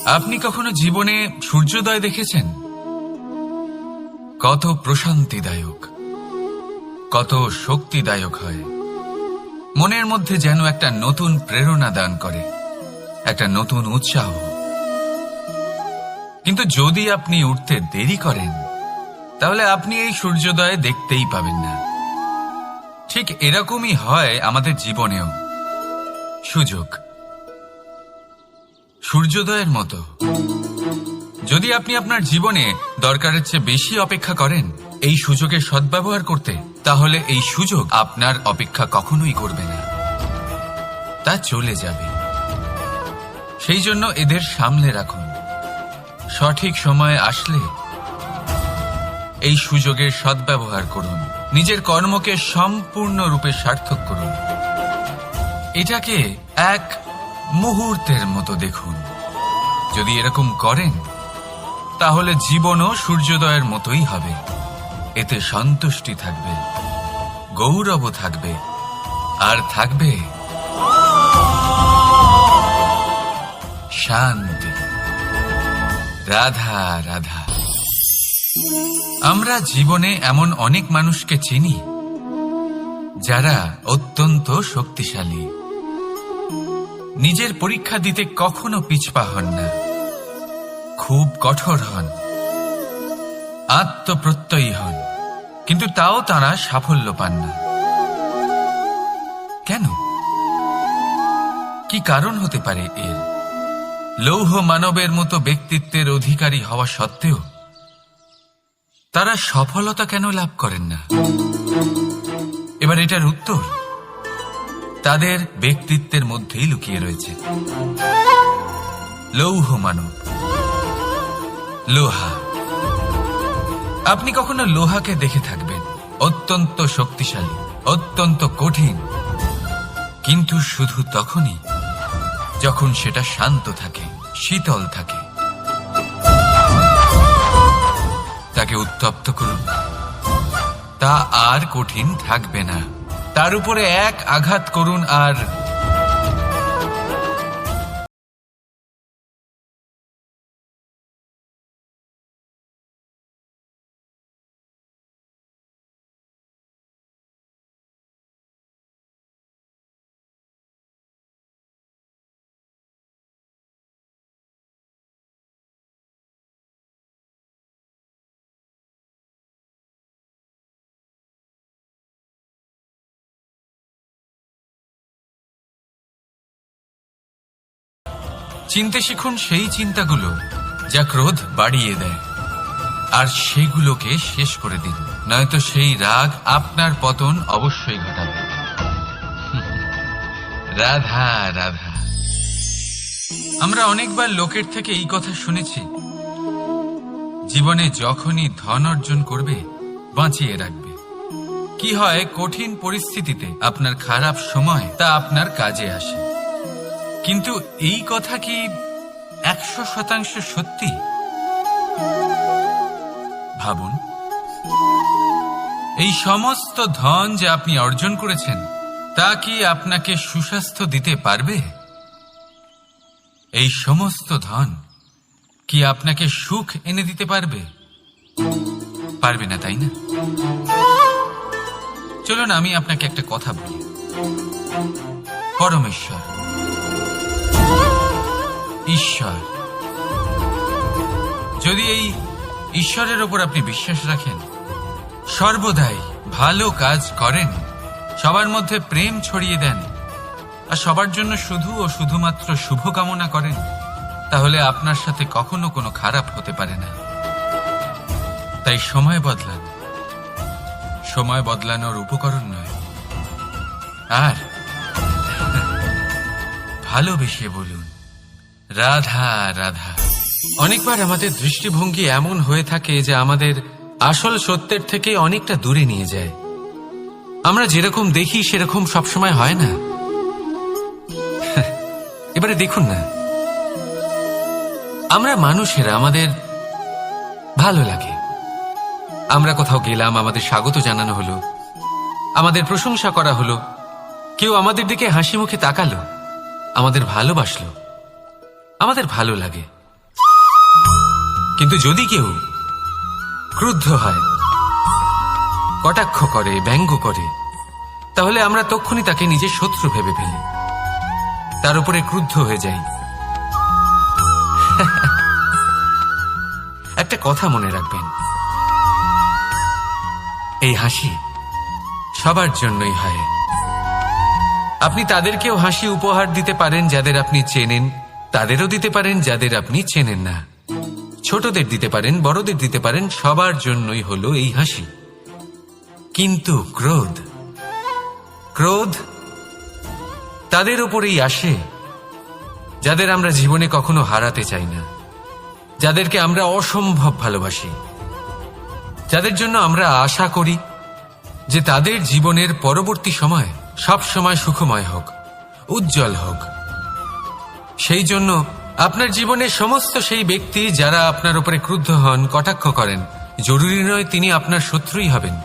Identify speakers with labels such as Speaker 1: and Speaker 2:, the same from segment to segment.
Speaker 1: আপনি কখনো জীবনে সূর্যোদয় দেখেছেন? কত প্রশান্তিদায়ক, কত শক্তিদায়ক হয়। মনের মধ্যে যেন একটা নতুন প্রেরণা দান করে, একটা নতুন উৎসাহ। কিন্তু যদি আপনি উঠতে দেরি করেন, তাহলে আপনি এই সূর্যোদয় দেখতেই পাবেন না। ঠিক এরকমই হয় আমাদের জীবনেও। সুযোগ সূর্যোদয়ের মতো। যদি আপনি আপনার জীবনে দরকারের চেয়ে বেশি অপেক্ষা করেন এই সুযোগের সদ্ব্যবহার করতে, তাহলে এই সুযোগ আপনার অপেক্ষা কখনোই করবে না, তা চলে যাবে। সেই জন্য এদের সামলে রাখুন। সঠিক সময় আসলে এই সুযোগের সদ্ব্যবহার করুন, নিজের কর্মকে সম্পূর্ণরূপে সার্থক করুন। এটাকে এক মুহূর্তের মতো দেখুন। যদি এরকম করেন, তাহলে জীবনও সূর্যোদয়ের মতোই হবে। এতে সন্তুষ্টি থাকবে, গৌরবও থাকবে, আর থাকবে শান্তি। রাধা রাধা। আমরা জীবনে এমন অনেক মানুষকে চিনি যারা অত্যন্ত শক্তিশালী, নিজের পরীক্ষা দিতে কখনো পিছপা হন না, খুব কঠোর হন, আত্মপ্রত্যয়ী হন, কিন্তু তাও তারা সাফল্য পান না। কেন? কি কারণ হতে পারে এর? লৌহ মানবের মতো ব্যক্তিত্বের অধিকারী হওয়া সত্ত্বেও তারা সফলতা কেন লাভ করেন না? এবার এটার উত্তর তাদের ব্যক্তিত্বের মধ্যেই লুকিয়ে রয়েছে। লৌহ মানব, লোহা। আপনি কখনো লোহাকে দেখে থাকবেন, অত্যন্ত শক্তিশালী, অত্যন্ত কঠিন, কিন্তু শুধু তখনই যখন সেটা শান্ত থাকে, শীতল থাকে। তাকে উত্তপ্ত করুন, তা আর কঠিন থাকবে না। তার উপরে এক আঘাত করুন আর চিনতে শিখুন সেই চিন্তাগুলো যা ক্রোধ বাড়িয়ে দেয়, আর সেগুলোকে শেষ করে দিন, নয়তো সেই রাগ আপনার পতন অবশ্যই ঘটাবে। রাধা রাধা। আমরা অনেকবার লোকের থেকে এই কথা শুনেছি, জীবনে যখনই ধন অর্জন করবে বাঁচিয়ে রাখবে। কি হয়, কঠিন পরিস্থিতিতে আপনার খারাপ সময় তা আপনার কাজে আসে। কিন্তু এই কথা কি 100% সত্যি? ভাবুন, এই সমস্ত ধন যে আপনি অর্জন করেছেন তা কি আপনাকে সুস্বাস্থ্য দিতে পারবে? এই সমস্ত ধন কি আপনাকে সুখ এনে দিতে পারবে? পারবে না, তাই না? চলুন আমি আপনাকে একটা কথা বলি। পরমেশ্বর, ঈশ্বর, যদি এই ঈশ্বরের ওপর আপনি বিশ্বাস রাখেন, সর্বদাই ভালো কাজ করেন, সবার মধ্যে প্রেম ছড়িয়ে দেন, আর সবার জন্য শুধু ও শুধুমাত্র শুভকামনা করেন, তাহলে আপনার সাথে কখনো কোনো খারাপ হতে পারে না। তাই সময় বদলান, সময় বদলানোর উপকরণ নয়। আর ভালোবেসে বলুন রাধা রাধা। অনেকবার আমাদের দৃষ্টিভঙ্গি এমন হয়ে থাকে যে আমাদের আসল সত্যের থেকে অনেকটা দূরে নিয়ে যায়। আমরা যেরকম দেখি সেরকম সবসময় হয় না। এবারে দেখুন না, আমরা মানুষেরা, আমাদের ভালো লাগে, আমরা কোথাও গেলাম, আমাদের স্বাগত জানানো হলো, আমাদের প্রশংসা করা হলো, কেউ আমাদের দিকে হাসি মুখে তাকালো, আমাদের ভালোবাসলো, আমাদের ভালো লাগে। কিন্তু যদি কেউ ক্রুদ্ধ হয়, কটাক্ষ করে, ব্যঙ্গ করে, তাহলে আমরা তক্ষুনি তাকে নিজের শত্রু ভেবে ফেলি, তার উপরে ক্রুদ্ধ হয়ে যাই। একটা কথা মনে রাখবেন, এই হাসি সবার জন্যই হয়। আপনি তাদেরকেও হাসি উপহার দিতে পারেন যাদের আপনি চেনেন, তাদেরও দিতে পারেন যাদের আপনি চেনেন না। ছোটদের দিতে পারেন, বড়দের দিতে পারেন, সবার জন্যই হলো এই হাসি। কিন্তু ক্রোধ, ক্রোধ তাদের উপরেই আসে যাদের আমরা জীবনে কখনো হারাতে চাই না, যাদেরকে আমরা অসম্ভব ভালোবাসি, যাদের জন্য আমরা আশা করি যে তাদের জীবনের পরবর্তী সময় সব সময় সুখময় হোক, উজ্জ্বল হোক। সেই জন্য আপনার জীবনের সমস্ত সেই ব্যক্তি যারা আপনার উপরে ক্রুদ্ধ হন, কটাক্ষ করেন, জরুরি নয় তিনি আপনার শত্রুই হবেন।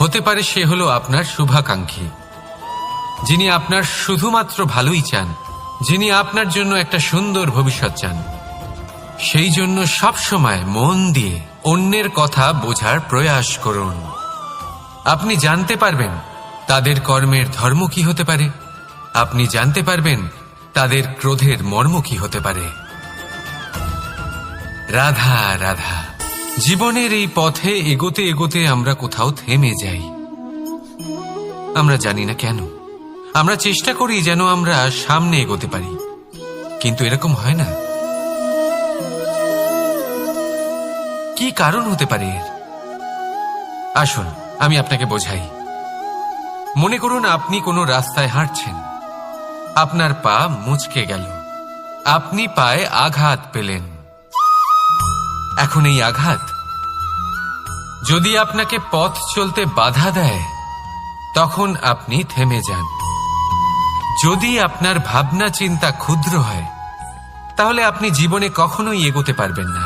Speaker 1: হতে পারে সে হলো আপনার শুভাকাঙ্ক্ষী, যিনি আপনার শুধুমাত্র ভালোই চান, যিনি আপনার জন্য একটা সুন্দর ভবিষ্যৎ চান। সেই জন্য সব সময় মন দিয়ে অন্যের কথা বোঝার প্রয়াস করুন। আপনি জানতে পারবেন তাদের কর্মের ধর্ম কি হতে পারে, আপনি জানতে পারবেন তাদের ক্রোধের মর্ম কি হতে পারে। রাধা রাধা। জীবনের এই পথে এগোতে এগোতে আমরা কোথাও থেমে যাই, আমরা জানি না কেন। আমরা চেষ্টা করি যেন আমরা সামনে এগোতে পারি, কিন্তু এরকম হয় না। কি কারণ হতে পারে এর? আসুন আমি আপনাকে বোঝাই। মনে করুন আপনি কোনো রাস্তায় হাঁটছেন, আপনার পা মুচকে গেল, আপনি পায়ে আঘাত পেলেন। এখন এই আঘাত যদি আপনাকে পথ চলতে বাধা দেয়, তখন আপনি থেমে যান। যদি আপনার ভাবনা চিন্তা ক্ষুদ্র হয়, তাহলে আপনি জীবনে কখনোই এগোতে পারবেন না।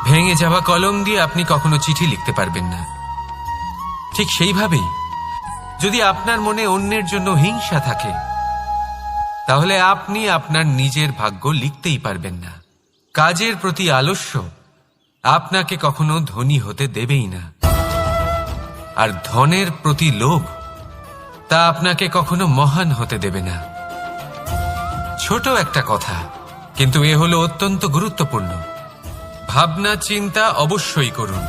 Speaker 1: ভেঙে যাওয়া কলম দিয়ে আপনি কখনো চিঠি লিখতে পারবেন না। ঠিক সেইভাবেই যদি আপনার মনে অন্যের জন্য হিংসা থাকে, তাহলে আপনি আপনার নিজের ভাগ্য লিখতেই পারবেন না। কাজের প্রতি আলস্য আপনাকে কখনো ধনী হতে দেবেই না, আর ধনের প্রতি লোভ তা আপনাকে কখনো মহান হতে দেবে না। ছোট একটা কথা, কিন্তু এ হলো অত্যন্ত গুরুত্বপূর্ণ। ভাবনা চিন্তা অবশ্যই করুন,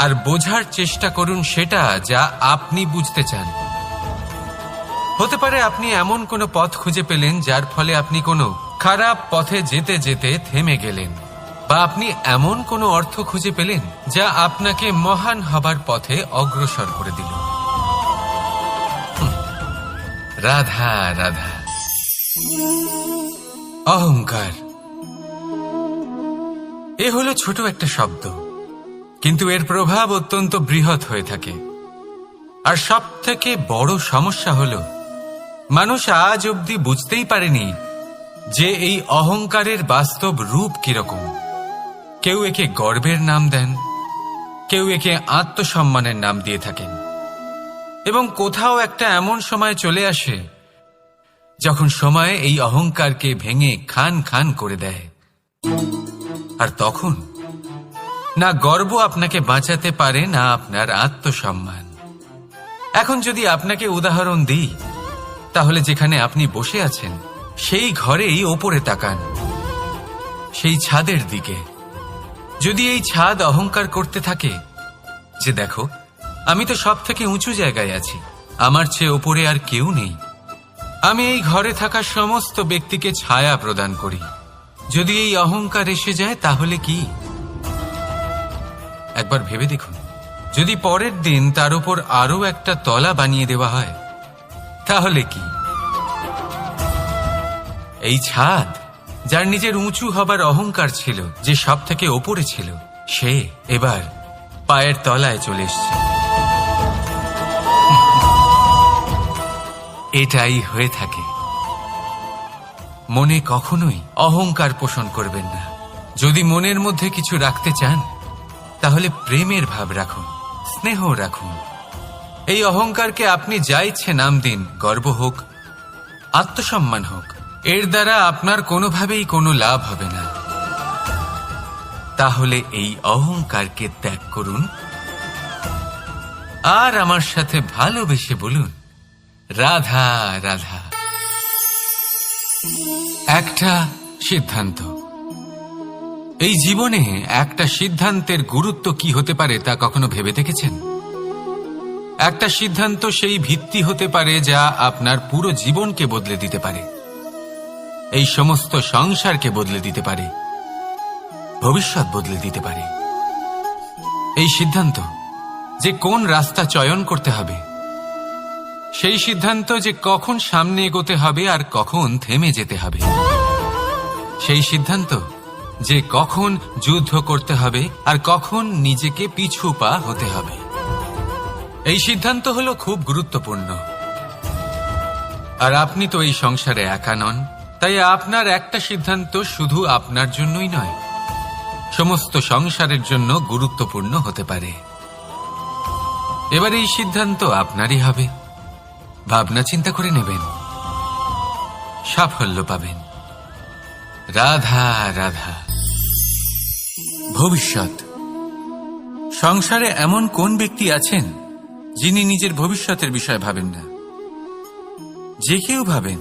Speaker 1: আর বোঝার চেষ্টা করুন সেটা যা আপনি বুঝতে চান। হতে পারে আপনি এমন কোনো পথ খুঁজে পেলেন যার ফলে আপনি কোনো খারাপ পথে যেতে যেতে থেমে গেলেন, বা আপনি এমন কোনো অর্থ খুঁজে পেলেন যা আপনাকে মহান হবার পথে অগ্রসর করে দিল। রাধা রাধা। অহংকার এ হলো ছোট একটা শব্দ, কিন্তু এর প্রভাব অত্যন্ত বৃহৎ হয়ে থাকে। আর সব থেকে বড় সমস্যা হলো মানুষ আজ অবধি বুঝতেই পারেনি যে এই অহংকারের বাস্তব রূপ কিরকম। কেউ একে গর্বের নাম দেন, কেউ একে আত্মসম্মানের নাম দিয়ে থাকেন, এবং কোথাও একটা এমন সময় চলে আসে যখন সময় এই অহংকারকে ভেঙে খান খান করে দেয়। আর তখন না গর্ব আপনাকে বাঁচাতে পারে, না আপনার আত্মসম্মান। এখন যদি আপনাকে উদাহরণ দিই, তাহলে যেখানে আপনি বসে আছেন সেই ঘরেই ওপরে তাকান, সেই ছাদের দিকে। যদি এই ছাদ অহংকার করতে থাকে যে দেখো আমি তো সব থেকে উঁচু জায়গায় আছি, আমার চেয়ে ওপরে আর কেউ নেই, আমি এই ঘরে থাকা সমস্ত ব্যক্তিকে ছায়া প্রদান করি, যদি এই অহংকার এসে যায় তাহলে কি? একবার ভেবে দেখুন, যদি পরের দিন তার উপর আরো একটা তলা বানিয়ে দেওয়া হয় তাহলে কি? এই ছাদ যার নিজের উঁচু হবার অহংকার ছিল, যে সব থেকে ওপরে ছিল, সে এবার পায়ের তলায় চলে এসছে। এটাই হয়ে থাকে। মনে কখনোই অহংকার পোষণ করবেন না। যদি মনের মধ্যে কিছু রাখতে চান, তাহলে প্রেমের ভাব রাখুন, স্নেহ রাখুন। এই অহংকারকে আপনি যা ইচ্ছে নাম দিন, গর্ব হোক, আত্মসম্মান হোক, এর দ্বারা আপনার কোনোভাবেই কোনো লাভ হবে না। তাহলে এই অহংকারকে ত্যাগ করুন আর আমার সাথে ভালোবেসে বলুন, রাধা রাধা। একটা সিদ্ধান্ত। এই জীবনে একটা সিদ্ধান্তের গুরুত্ব কি হতে পারে তা কখনো ভেবে দেখেছেন? একটা সিদ্ধান্ত সেই ভিত্তি হতে পারে যা আপনার পুরো জীবনকে বদলে দিতে পারে, এই সমস্ত সংসারকে বদলে দিতে পারে, ভবিষ্যৎ বদলে দিতে পারে। এই সিদ্ধান্ত যে কোন রাস্তা চয়ন করতে হবে, সেই সিদ্ধান্ত যে কখন সামনে এগোতে হবে আর কখন থেমে যেতে হবে, সেই সিদ্ধান্ত যে কখন যুদ্ধ করতে হবে আর কখন নিজেকে পিছু পা হতে হবে। এই সিদ্ধান্ত হলো খুব গুরুত্বপূর্ণ। আর আপনি তো এই সংসারে একা নন, তাই আপনার একটা সিদ্ধান্ত শুধু আপনার জন্যই নয়, সমস্ত সংসারের জন্য গুরুত্বপূর্ণ হতে পারে। এবার এই সিদ্ধান্ত আপনারই হবে। ভাবনা চিন্তা করে নেবেন, সাফল্য পাবেন। রাধা রাধা। ভবিষ্যৎ। সংসারে এমন কোন ব্যক্তি আছেন যিনি নিজের ভবিষ্যতের বিষয় ভাবেন না? যে কেউ ভাবেন,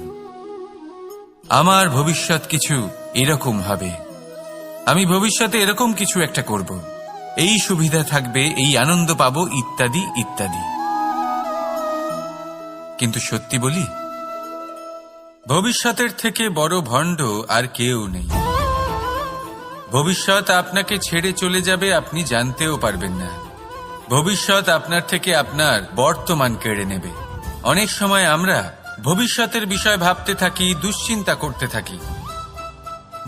Speaker 1: আমার ভবিষ্যৎ কিছু এরকম হবে, আমি ভবিষ্যতে এরকম কিছু একটা করব, এই সুবিধা থাকবে, এই আনন্দ পাবো, ইত্যাদি ইত্যাদি। কিন্তু সত্যি বলি, ভবিষ্যতের থেকে বড় ভণ্ড আর কেউ নেই। ভবিষ্যৎ আপনাকে ছেড়ে চলে যাবে, আপনি জানতেও পারবেন না। ভবিষ্যৎ আপনার থেকে আপনার বর্তমান কেড়ে নেবে। অনেক সময় আমরা ভবিষ্যতের বিষয় ভাবতে থাকি, দুশ্চিন্তা করতে থাকি,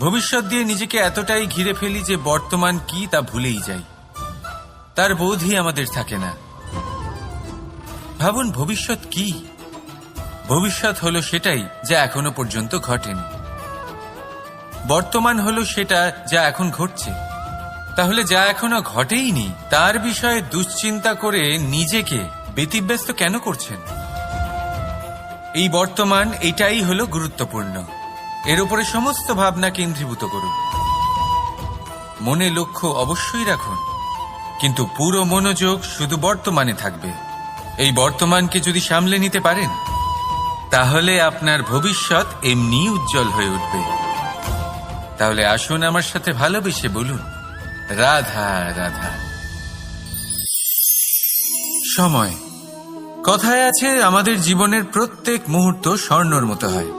Speaker 1: ভবিষ্যৎ দিয়ে নিজেকে এতটাই ঘিরে ফেলি যে বর্তমান কি তা ভুলেই যাই, তার বোধই আমাদের থাকে না। ভাবুন, ভবিষ্যৎ কি? ভবিষ্যৎ হলো সেটাই যা এখনো পর্যন্ত ঘটেনি। বর্তমান হলো সেটা যা এখন ঘটছে। তাহলে যা এখনো ঘটেইনি তার বিষয়ে দুশ্চিন্তা করে নিজেকে ব্যতিব্যস্ত কেন করছেন? এই বর্তমান, এটাই হলো গুরুত্বপূর্ণ। এর উপরে সমস্ত ভাবনা কেন্দ্রীভূত করুন। মনে লক্ষ্য অবশ্যই রাখুন, কিন্তু পুরো মনোযোগ শুধু বর্তমানে থাকবে। এই বর্তমানকে যদি সামলে নিতে পারেন, তাহলে আপনার ভবিষ্যৎ এমনি উজ্জ্বল হয়ে উঠবে। তাহলে আসুন আমার সাথে ভালোবেসে বলুন, রাধা রাধা। সময়। কথায় আছে, আমাদের জীবনের প্রত্যেক মুহূর্ত স্বর্ণর মতো হয়।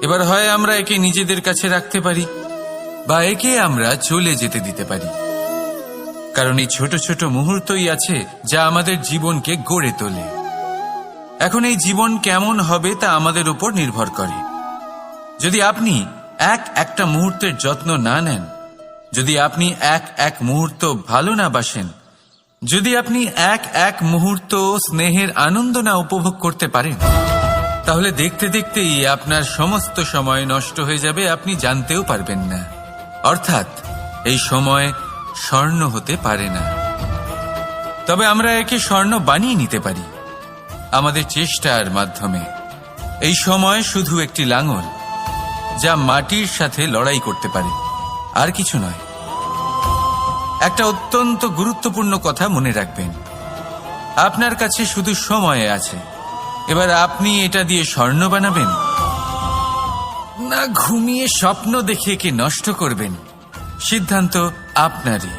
Speaker 1: এবার হয় আমরা একে নিজেদের কাছে রাখতে পারি বা একে আমরা চলে যেতে দিতে পারি, কারণ এই ছোট ছোট মুহূর্তই আছে যা আমাদের জীবনকে গড়ে তোলে। এখন এই জীবন কেমন হবে তা আমাদের উপর নির্ভর করে। যদি আপনি একটা মুহূর্তের যত্ন না নেন, যদি আপনি এক মুহূর্ত ভালো না বাসেন, যদি আপনি এক মুহূর্ত স্নেহের আনন্দ না উপভোগ করতে পারেন, তাহলে দেখতে দেখতেই আপনার সমস্ত সময় নষ্ট হয়ে যাবে, আপনি জানতেও পারবেন না। অর্থাৎ এই সময় স্বর্ণ হতে পারে না। তবে আমরা একে স্বর্ণ বানিয়ে নিতে পারি আমাদের চেষ্টার মাধ্যমে। এই সময় শুধু একটি লাঙল যা মাটির সাথে লড়াই করতে পারে, আর কিছু নয়। একটা অত্যন্ত গুরুত্বপূর্ণ কথা মনে রাখবেন, আপনার কাছে শুধু সময় আছে। এবার আপনি এটা দিয়ে স্বর্ণ বানাবেন না ঘুমিয়ে স্বপ্ন দেখে একে নষ্ট করবেন, সিদ্ধান্ত আপনারই।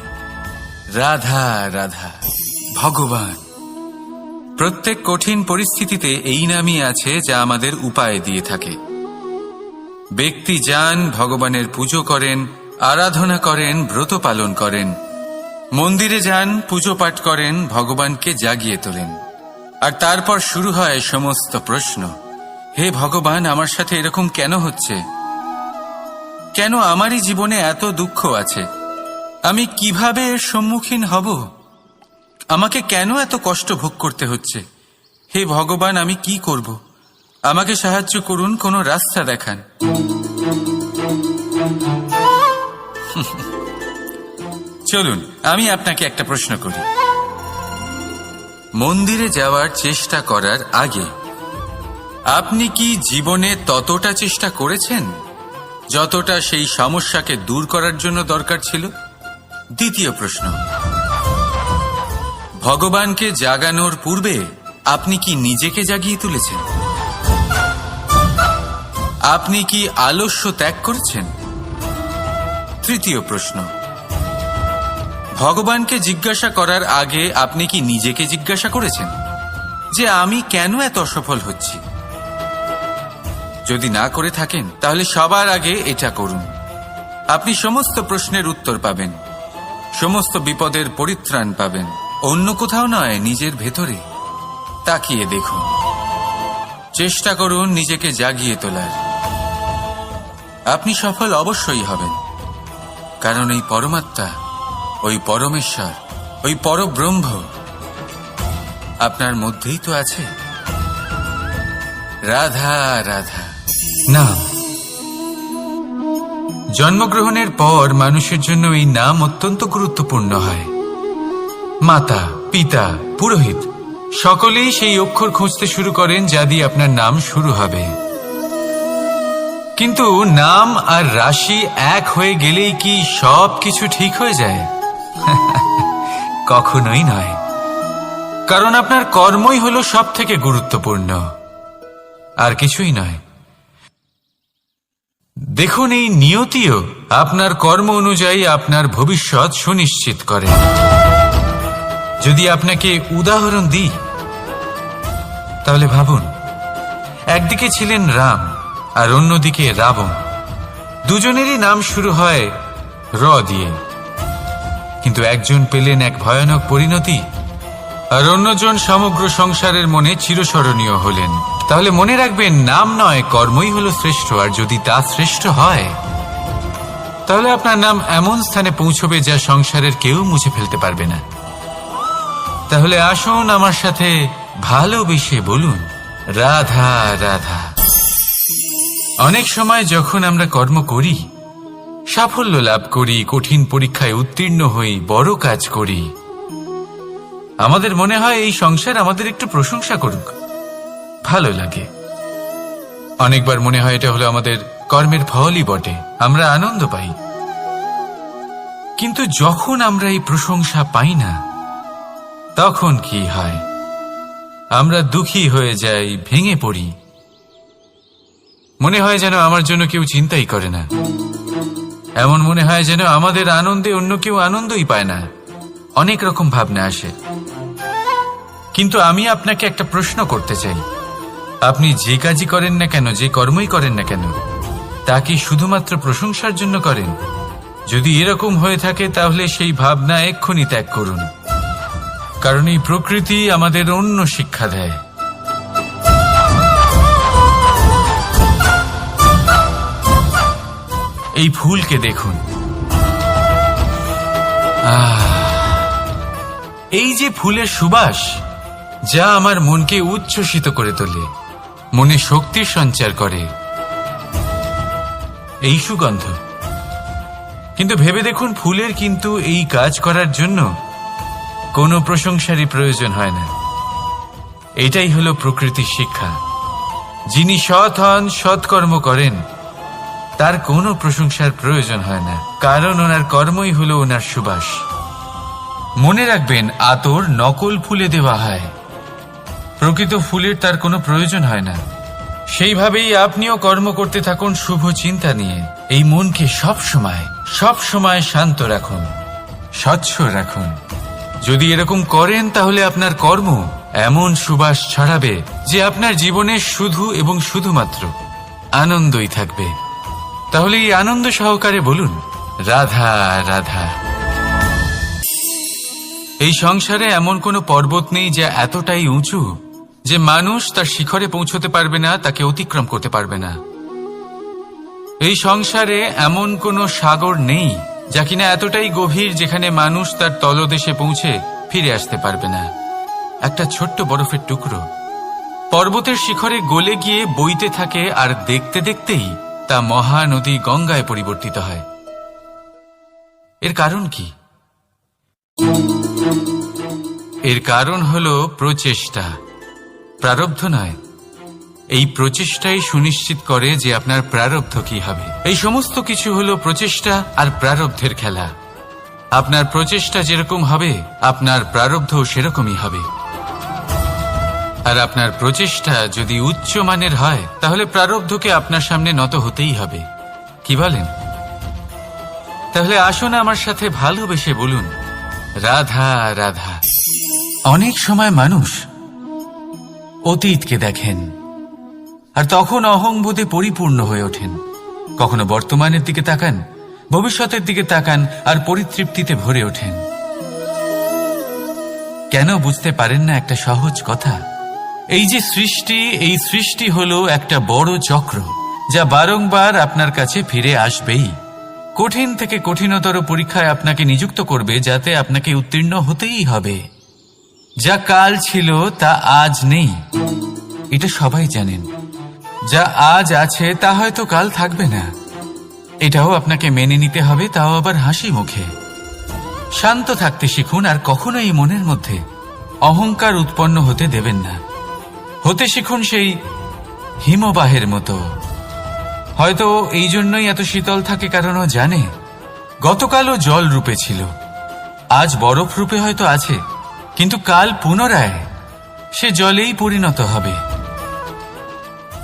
Speaker 1: রাধা রাধা। ভগবান। প্রত্যেক কঠিন পরিস্থিতিতে এই নামই আছে যা আমাদের উপায় দিয়ে থাকে। ব্যক্তি যান, ভগবানের পুজো করেন, আরাধনা করেন, ব্রত পালন করেন, মন্দিরে যান, পুজো পাঠ করেন, ভগবানকে জাগিয়ে তোলেন। আর তারপর শুরু হয় সমস্ত প্রশ্ন। হে ভগবান, আমার সাথে এরকম কেন হচ্ছে? কেন আমারই জীবনে এত দুঃখ আছে? আমি কিভাবে এর সম্মুখীন হব? আমাকে কেন এত কষ্ট ভোগ করতে হচ্ছে? হে ভগবান, আমি কি করব? আমাকে সাহায্য করুন, কোনো রাস্তা দেখান। চলুন আমি আপনাকে একটা প্রশ্ন করি। মন্দিরে যাওয়ার চেষ্টা করার আগে আপনি কি জীবনে ততটা চেষ্টা করেছেন যতটা সেই সমস্যাকে দূর করার জন্য দরকার ছিল? দ্বিতীয় প্রশ্ন, ভগবানকে জাগানোর পূর্বে আপনি কি নিজেকে জাগিয়ে তুলেছেন? আপনি কি আলস্য ত্যাগ করেছেন? তৃতীয় প্রশ্ন, ভগবানকে জিজ্ঞাসা করার আগে আপনি কি নিজেকে জিজ্ঞাসা করেছেন যে আমি কেন এত অসফল হচ্ছি? যদি না করে থাকেন তাহলে সবার আগে এটা করুন। আপনি সমস্ত প্রশ্নের উত্তর পাবেন, সমস্ত বিপদের পরিত্রাণ পাবেন। অন্য কোথাও নয়, নিজের ভেতরে তাকিয়ে দেখুন। চেষ্টা করুন নিজেকে জাগিয়ে তোলার। আপনি সফল অবশ্যই হবেন, কারণ এই পরমাত্মা, ওই পরমেশ্বর, ওই পরব্রহ্ম আপনার মধ্যেই তো আছে। রাধা রাধা। নাম। জন্মগ্রহণের পর মানুষের জন্য এই নাম অত্যন্ত গুরুত্বপূর্ণ হয়। মাতা, পিতা, পুরোহিত সকলেই সেই অক্ষর খুঁজতে শুরু করেন যা দিয়ে আপনার নাম শুরু হবে। কিন্তু নাম আর রাশি এক হয়ে গেলেই কি সব কিছু ঠিক হয়ে যায়? কখনোই নয়, কারণ আপনার কর্মই হলো সব থেকে গুরুত্বপূর্ণ, আর কিছুই নয়। দেখুন, এই নিয়তিও আপনার কর্ম অনুযায়ী আপনার ভবিষ্যৎ সুনিশ্চিত করে। যদি আপনাকে উদাহরণ দিই তাহলে ভাবুন, একদিকে ছিলেন রাম আর অন্যদিকে রাবণ। দুজনেরই নাম শুরু হয় র দিয়ে, কিন্তু একজন পেলেন এক ভয়ানক পরিণতি আর অন্যজন সমগ্র সংসারের মনে চিরস্মরণীয় হলেন। তাহলে মনে রাখবেন, নাম নয়, কর্মই হলো শ্রেষ্ঠ। আর যদি তা শ্রেষ্ঠ হয় তাহলে আপনার নাম এমন স্থানে পৌঁছবে যা সংসারের কেউ মুছে ফেলতে পারবে না। তাহলে আসুন আমার সাথে ভালোবেসে বলুন, রাধা রাধা। অনেক সময় যখন আমরা কর্ম করি, সাফল্য লাভ করি, কঠিন পরীক্ষায় উত্তীর্ণ হই, বড় কাজ করি, আমাদের মনে হয় এই সংসার আমাদের একটু প্রশংসা করুক, ভালো লাগে। অনেকবার মনে হয় এটা হলো আমাদের কর্মের ফলই বটে, আমরা আনন্দ পাই। কিন্তু যখন আমরা এই প্রশংসা পাই না, তখন কি হয়? আমরা দুঃখী হয়ে যাই, ভেঙে পড়ি। মনে হয় যেন আমার জন্য কেউ চিন্তাই করে না। এমন মনে হয় যেন আমাদের আনন্দে অন্য কেউ আনন্দই পায় না। অনেক রকম ভাবনা আসে। কিন্তু আমি আপনাকে একটা প্রশ্ন করতে চাই, আপনি যে কাজই করেন না কেন, যে কর্মই করেন না কেন, তা কি শুধুমাত্র প্রশংসার জন্য করেন? যদি এরকম হয়ে থাকে তাহলে সেই ভাবনা এক্ষুনি ত্যাগ করুন, কারণ এই প্রকৃতি আমাদের অন্য শিক্ষা দেয়। এই ফুলকে দেখুন, এই যে ফুলের সুবাস, যা আমার মনকে উচ্ছ্বসিত করে তোলে, মনে শক্তির সঞ্চার করে, এই সুগন্ধ। কিন্তু ভেবে দেখুন, ফুলের কিন্তু এই কাজ করার জন্য কোনো প্রশংসারই প্রয়োজন হয় না। এটাই হলো প্রকৃতির শিক্ষা। যিনি সৎ হন, সৎকর্ম করেন, তার কোনো প্রশংসার প্রয়োজন হয় না, কারণ ওনার কর্মই হলো ওনার সুবাস। মনে রাখবেন, আতর নকল ফুলে দেওয়া হয়, প্রকৃত ফুলের তার কোনো প্রয়োজন হয় না। সেইভাবেই আপনিও কর্ম করতে থাকুন শুভ চিন্তা নিয়ে। এই মনকে সব সময় শান্ত রাখুন, স্বচ্ছ রাখুন। যদি এরকম করেন তাহলে আপনার কর্ম এমন সুবাস ছড়াবে যে আপনার জীবনে শুধু এবং শুধুমাত্র আনন্দই থাকবে। তাহলে এই আনন্দ সহকারে বলুন, রাধা রাধা। এই সংসারে এমন কোনো পর্বত নেই যা এতটাই উঁচু যে মানুষ তার শিখরে পৌঁছতে পারবে না, তাকে অতিক্রম করতে পারবে না। এই সংসারে এমন কোনো সাগর নেই যা কিনা এতটাই গভীর যেখানে মানুষ তার তলদেশে পৌঁছে ফিরে আসতে পারবে না। একটা ছোট্ট বরফের টুকরো পর্বতের শিখরে গলে গিয়ে বইতে থাকে, আর দেখতে দেখতেই তা মহানদী গঙ্গায় পরিবর্তিত হয়। এর কারণ কি? এর কারণ হলো প্রচেষ্টা, প্রারব্ধ নয়। এই প্রচেষ্টাই সুনিশ্চিত করে যে আপনার প্রারব্ধ কি হবে। এই সমস্ত কিছু হলো প্রচেষ্টা আর প্রারব্ধের খেলা। আপনার প্রচেষ্টা যেরকম হবে আপনার প্রারব্ধ সেরকমই হবে। আর আপনার প্রচেষ্টা যদি উচ্চ মানের হয় তাহলে প্রারব্ধকে আপনার সামনে নত হতেই হবে। কি বলেন? তাহলে আসুন আমার সাথে ভালোবেসে বলুন, রাধা রাধা। অনেক সময় মানুষ অতীতকে দেখেন আর তখন অহংবোধে পরিপূর্ণ হয়ে ওঠেন। কখনো বর্তমানের দিকে তাকান, ভবিষ্যতের দিকে তাকান আর পরিতৃপ্তিতে ভরে ওঠেন। কেন বুঝতে পারেন না একটা সহজ কথা? এই যে সৃষ্টি, এই সৃষ্টি হলো একটা বড় চক্র যা বারংবার আপনার কাছে ফিরে আসবেই। কঠিন থেকে কঠিনতর পরীক্ষায় আপনাকে নিযুক্ত করবে, যাতে আপনাকে উত্তীর্ণ হতেই হবে। যা কাল ছিল তা আজ নেই, এটা সবাই জানেন। যা আজ আছে তা হয়তো কাল থাকবে না, এটাও আপনাকে মেনে নিতে হবে, তাও আবার হাসি মুখে। শান্ত থাকতে শিখুন আর কখনোই মনের মধ্যে অহংকার উৎপন্ন হতে দেবেন না। হতে শিখুন সেই হিমবাহের মতো। হয়তো এই জন্যই এত শীতল থাকে, কারণ ও জানে গতকালও জল রূপে ছিল, আজ বরফ রূপে হয়তো আছে, কিন্তু কাল পুনরায় সে জলেই পরিণত হবে।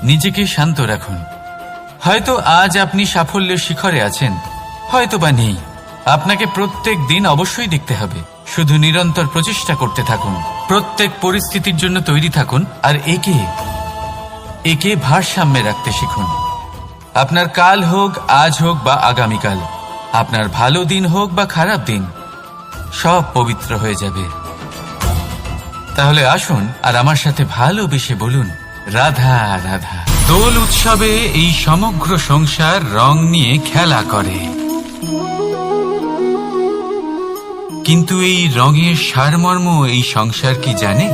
Speaker 1: নিজেকে শান্ত রাখুন। হয়তো আজ আপনি সাফল্যের শিখরে আছেন, হয়তো বা নেই। আপনাকে প্রত্যেক দিন অবশ্যই দেখতে হবে। শুধু নিরন্তর প্রচেষ্টা করতে থাকুন, প্রত্যেক পরিস্থিতির জন্য তৈরি থাকুন আর একে ভারসাম্যে রাখতে শিখুন। আপনার কাল হোক, আজ হোক বা আগামীকাল, আপনার ভালো দিন হোক বা খারাপ দিন, সব পবিত্র হয়ে যাবে। তাহলে আসুন আর আমার সাথে ভালোবেসে বলুন, রাধা রাধা। দোল উৎসবে এই সমগ্র সংসার রং নিয়ে খেলা করে, কিন্তু এই রঙের সারমর্ম এই সংসার কি জানে?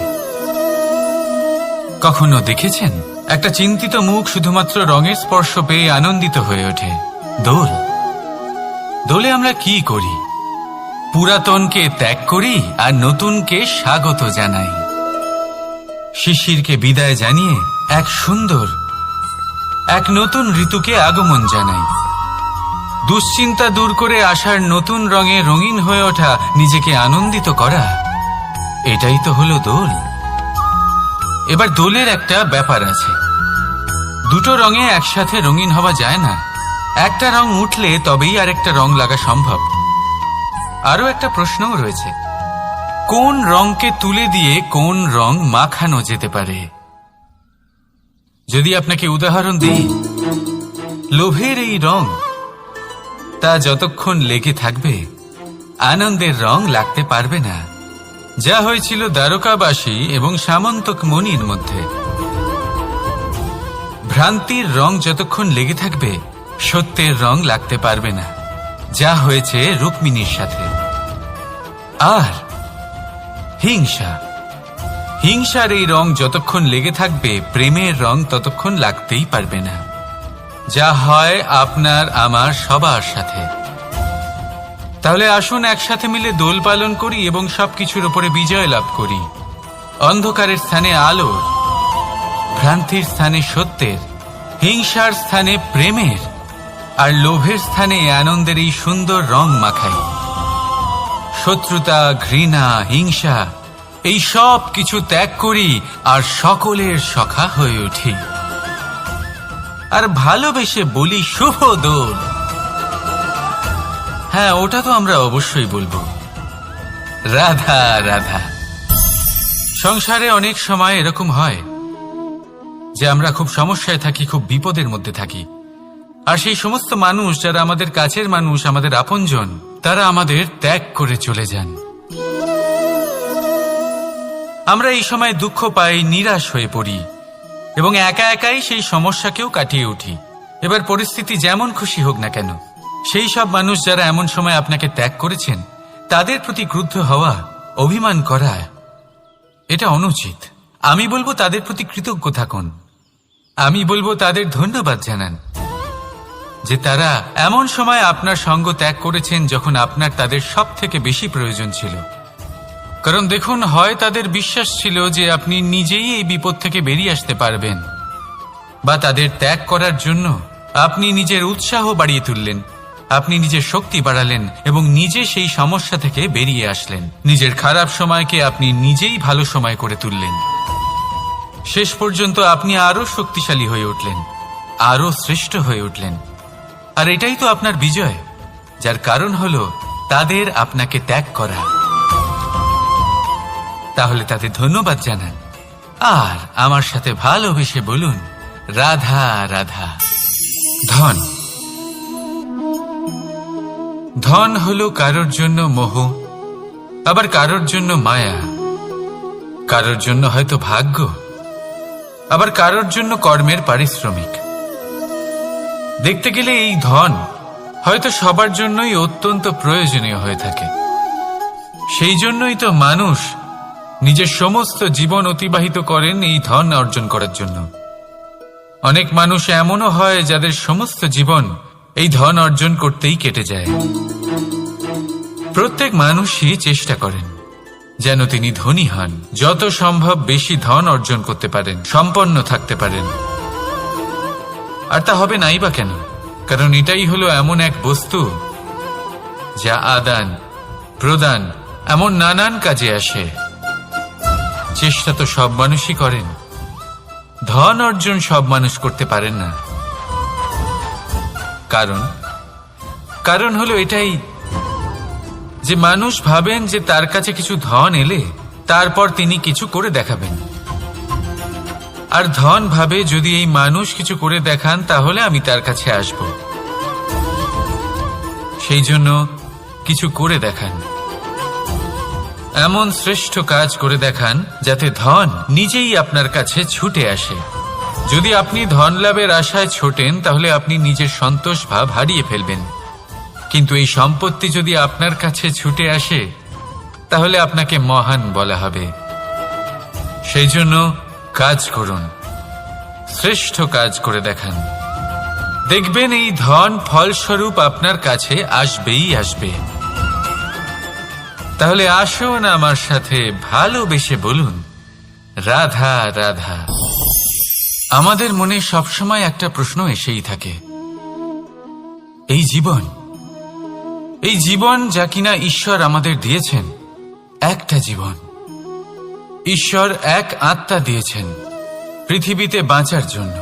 Speaker 1: কখনো দেখেছেন একটা চিন্তিত মুখ শুধুমাত্র রঙের স্পর্শ পেয়ে আনন্দিত হয়ে ওঠে? দোলে আমরা কি করি? পুরাতনকে ত্যাগ করি আর নতুনকে স্বাগত জানাই। শিশিরকে বিদায় জানিয়ে এক নতুন ঋতুকে আগমন জানাই। দুশ্চিন্তা দূর করে আসার নতুন রঙে রঙিন হয়ে ওঠা, নিজেকে আনন্দিত করা, এটাই তো হলো দোল। এবার দোলের একটা ব্যাপার আছে, দুটো রঙে একসাথে রঙিন হওয়া যায় না। একটা রং উঠলে তবেই আরেকটা রং লাগা সম্ভব। আরো একটা প্রশ্নও রয়েছে, কোন রংকে তুলে দিয়ে কোন রং মাখানো যেতে পারে? যদি আপনাকে উদাহরণ দিই, লোভের এই রং, তা যতক্ষণ লেগে থাকবে আনন্দের রং লাগতে পারবে না। যা হয়েছিল দ্বারকাবাসী এবং সামন্তক মণির মধ্যে। ভ্রান্তির রং যতক্ষণ লেগে থাকবে সত্যের রং লাগতে পারবে না, যা হয়েছে রুক্মিণীর সাথে। আর হিংসার এই রং যতক্ষণ লেগে থাকবে প্রেমের রং ততক্ষণ লাগতেই পারবে না, যা হয় আপনার আমার সবার সাথে। তাহলে আসুন একসাথে মিলে দোল পালন করি এবং সবকিছুর উপরে বিজয় লাভ করি। অন্ধকারের স্থানে আলোর, ভ্রান্তির স্থানে সত্যের, হিংসার স্থানে প্রেমের, আর লোভের স্থানে আনন্দের এই সুন্দর রং মাখাই। শত্রুতা, ঘৃণা, হিংসা এই সব কিছু ত্যাগ করি আর সকলের সখা হয়ে উঠি। আর ভালোবেসে বলি, শুভ দোল। হ্যাঁ, ওটা তো আমরা অবশ্যই বলবো, রাধা রাধা। সংসারে অনেক সময় এরকম হয় যে আমরা খুব সমস্যায় থাকি, খুব বিপদের মধ্যে থাকি। আর সেই সমস্ত মানুষ যারা আমাদের কাছের মানুষ, আমাদের আপনজন, তারা আমাদের ত্যাগ করে চলে যান। আমরা এই সময় দুঃখ পাই, নিরাশ হয়ে পড়ি এবং একা একাই সেই সমস্যাকেও কাটিয়ে উঠি। এবার পরিস্থিতি যেমন খুশি হোক না কেন, সেই সব মানুষ যারা এমন সময় আপনাকে ত্যাগ করেছেন, তাদের প্রতি ক্রুদ্ধ হওয়া, অভিমান করা, এটা অনুচিত। আমি বলবো তাদের প্রতি কৃতজ্ঞ থাকুন। আমি বলবো তাদের ধন্যবাদ জানান যে তারা এমন সময় আপনার সঙ্গ ত্যাগ করেছেন যখন আপনার তাদের সব থেকে বেশি প্রয়োজন ছিল। কারণ দেখুন, হয় তাদের বিশ্বাস ছিল যে আপনি নিজেই এই বিপদ থেকে বেরিয়ে আসতে পারবেন, বা তাদের ত্যাগ করার জন্য আপনি নিজের উৎসাহ বাড়িয়ে তুললেন, আপনি নিজের শক্তি বাড়ালেন এবং নিজে সেই সমস্যা থেকে বেরিয়ে আসলেন। নিজের খারাপ সময়কে আপনি নিজেই ভালো সময় করে তুললেন। শেষ পর্যন্ত আপনি আরো শক্তিশালী হয়ে উঠলেন, আরো শ্রেষ্ঠ হয়ে উঠলেন। আর এটাই তো আপনার বিজয়, যার কারণ হলো তাদের আপনাকে ত্যাগ করা। তাহলে তাদের ধন্যবাদ জানান আর আমার সাথে ভালোবেসে বলুন, রাধা রাধা। ধন, ধন হলো কারোর জন্য মোহ, আবার কারোর জন্য মায়া, কারোর জন্য হয়তো ভাগ্য, আবার কারোর জন্য কর্মের পারিশ্রমিক। দেখতে গেলে এই ধন হয়তো সবার জন্যই অত্যন্ত প্রয়োজনীয় হয়ে থাকে। সেই জন্যই তো মানুষ নিজের সমস্ত জীবন অতিবাহিত করেন এই ধন অর্জন করার জন্য। অনেক মানুষ এমনও হয় যাদের সমস্ত জীবন এই ধন অর্জন করতেই কেটে যায়। প্রত্যেক মানুষই চেষ্টা করেন যেন তিনি ধনী হন, যত সম্ভব বেশি ধন অর্জন করতে পারেন, সম্পন্ন থাকতে পারেন। আর তা হবে নাই বা কেন? কারণ এটাই হলো এমন এক বস্তু যা আদান প্রদান এমন নানান কাজে আসে। চেষ্টা তো সব মানুষই করেন, ধন অর্জন সব মানুষ করতে পারেন না। কারণ হলো এটাই যে মানুষ ভাবেন যে তার কাছে কিছু ধন এলে তারপর তিনি কিছু করে দেখাবেন। আর ধন ভাবে যদি এই মানুষ কিছু করে দেখান তাহলে আমি তার কাছে আসব। সেই জন্য কিছু করে দেখান, এমন শ্রেষ্ঠ কাজ করে দেখান যাতে ধন নিজেই আপনার কাছে ছুটে আসে। যদি আপনি ধন লাভের আশায় ছোটেন তাহলে আপনি নিজের সন্তোষ ভাব হারিয়ে ফেলবেন। কিন্তু এই সম্পত্তি যদি আপনার কাছে ছুটে আসে তাহলে আপনাকে মহান বলা হবে। সেই জন্য কাজ করুন, শ্রেষ্ঠ কাজ করে দেখান, দেখবেন এই ধন ফলস্বরূপ আপনার কাছে আসবেই আসবে। তাহলে আসুন আমার সাথে ভালোবেসে বলুন, রাধা রাধা। আমাদের মনে সবসময় একটা প্রশ্ন এসেই থাকে, এই জীবন যা কিনা ঈশ্বর আমাদের দিয়েছেন, একটা জীবন। ঈশ্বর এক আত্মা দিয়েছেন পৃথিবীতে বাঁচার জন্য।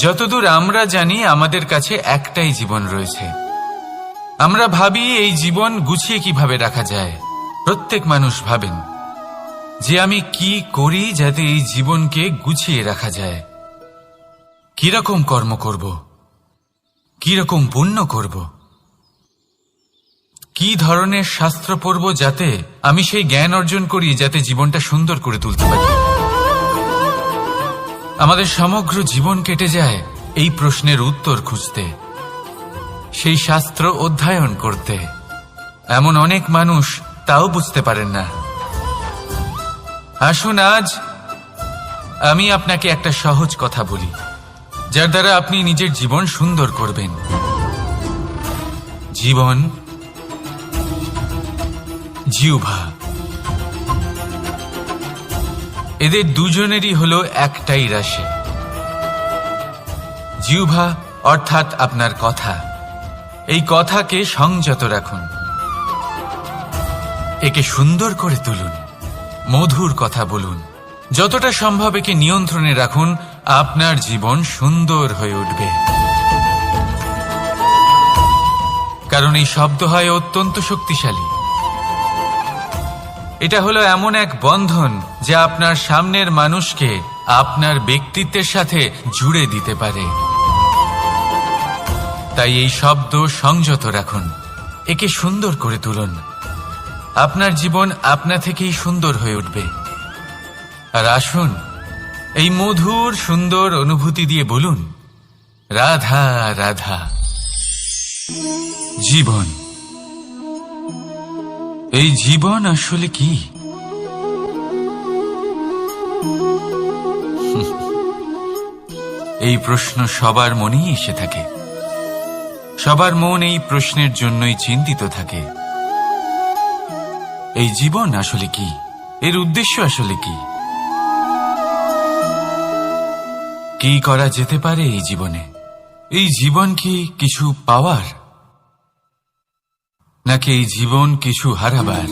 Speaker 1: যতদূর আমরা জানি আমাদের কাছে একটাই জীবন রয়েছে। আমরা ভাবি এই জীবন গুছিয়ে কিভাবে রাখা যায়। প্রত্যেক মানুষ ভাবেন যে আমি কি করি যাতে এই জীবনকে গুছিয়ে রাখা যায়, কিরকম কর্ম করব, কিরকম পুণ্য করব, কি ধরনের শাস্ত্র পড়ব যাতে আমি সেই জ্ঞান অর্জন করি যাতে জীবনটা সুন্দর করে তুলতে পারি। আমাদের সমগ্র জীবন কেটে যায় এই প্রশ্নের উত্তর খুঁজতে, সেই শাস্ত্র অধ্যয়ন করতে। এমন অনেক মানুষ তাও বুঝতে পারেন না। আসুন আজ আমি আপনাকে একটা সহজ কথা বলি, যার দ্বারা আপনি নিজের জীবন সুন্দর করবেন। জীবন, জিহ্বা, এদের দুজনেরই হলো একটাই রাশি। জিহ্বা অর্থাৎ আপনার কথা, এই কথাকে সংযত রাখুন, একে সুন্দর করে তুলুন, মধুর কথা বলুন। যতটা সম্ভব একে নিয়ন্ত্রণে রাখুন, আপনার জীবন সুন্দর হয়ে উঠবে। কারণ এই শব্দ হয় অত্যন্ত শক্তিশালী। এটা হলো এমন এক বন্ধন যা আপনার সামনের মানুষকে আপনার ব্যক্তিত্বের সাথে জুড়ে দিতে পারে। তাই এই শব্দ সংযত রাখুন, একে সুন্দর করে তুলুন। আপনার জীবন আপনা থেকেই সুন্দর হয়ে উঠবে। আর আসুন এই মধুর সুন্দর অনুভূতি দিয়ে বলুন, রাধা রাধা। জীবন, এই জীবন আসলে কি? এই প্রশ্ন সবার মনেই এসে থাকে। সবার মন এই প্রশ্নের জন্যই চিন্তিত থাকে। এই জীবন আসলে কি? এর উদ্দেশ্য আসলে কি? কি করা যেতে পারে এই জীবনে? এই জীবন কি কিছু পাওয়ার, নাকি এই জীবন কিছু হারাবার?